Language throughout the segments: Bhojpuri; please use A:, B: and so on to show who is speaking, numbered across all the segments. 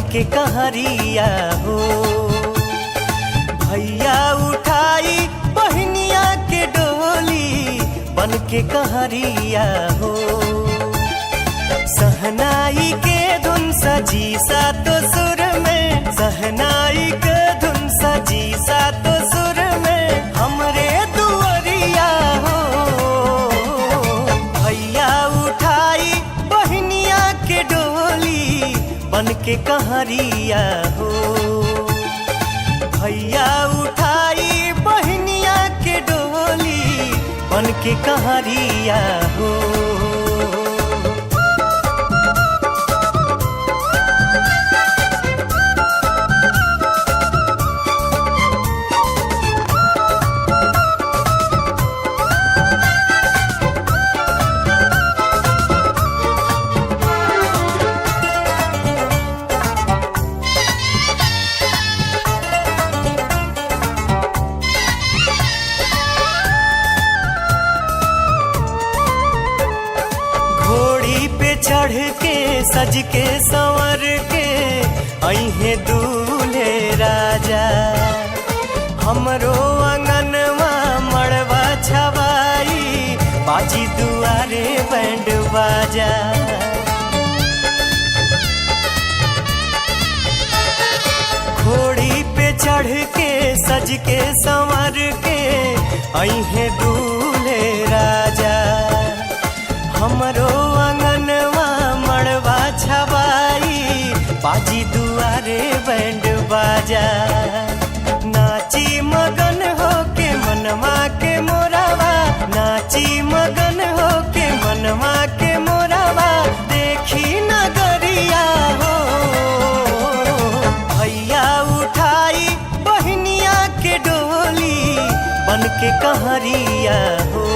A: के कहरिया हो। भैया उठाई बहनिया के डोली बन के कहरिया हो। सहनाई के धुन सजी सातो सुर में, सहनाई के धुन सजी सातो सुर में हमरे दुअरिया हो। भैया उठाई बहनिया के डोली बन के कहरिया हो। भैया उठाई बहनिया के डोली बन के कहरिया हो। चढ़ के सज के संवर के अइहे दूल्हे राजा। हमरो अंगनवा मड़वा छवाई बाजी दुआरे बैंड बाजा। घोड़ी पे चढ़ के सज के संवर के अइहे दूल्हे राजा। हमरो अंगनवा मड़वा छवाई बाजी दुआरे बैंड बाजा। नाची मगन हो के मनवा के मोरावा, नाची मगन हो के मनवा के मोरावा देखी नगरिया हो। भैया उठाई बहनिया के डोली बन के कहरिया हो।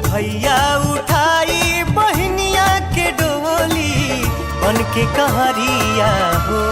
A: भैया उठाई बहनिया के डोली बन के कहरिया हो।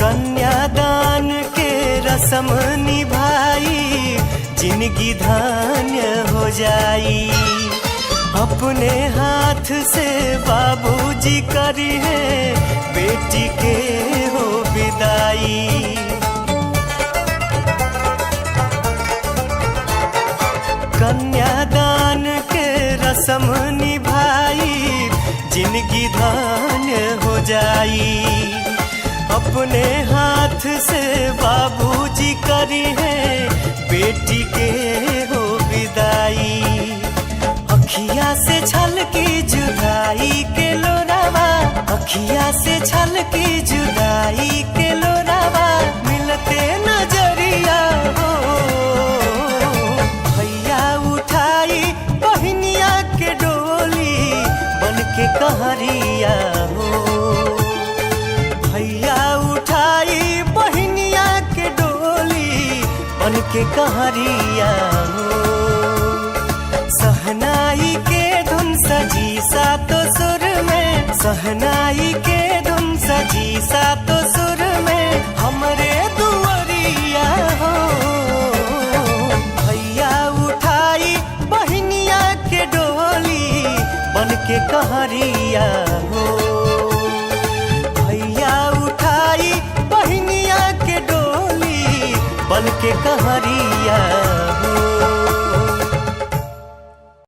A: कन्यादान के रस्म निभाई जिंदगी धन्य हो जाई। अपने हाथ से बाबूजी करी है बेटी के हो विदाई। कन्यादान के रस्म निभाई जिंदगी धन्य हो जाई। अपने हाथ से बाबूजी करी है बेटी के हो विदाई। अखिया से छलकी जुदाई के लोरावा, अखिया से छलकी जुदाई के लोरावा मिलते नजरिया हो। भैया उठाई बहनिया के डोली बन के कहरिया हो। भैया उठाई बहनिया के डोली बन के कहरिया हो। सहनाई के धुन सजी सातो सुर में, सहनाई के धुन सजी सातो सुर में हमरे दुअरिया हो। भैया उठाई बहनिया के डोली बन के कहरिया हो। बन के कहरिया हो।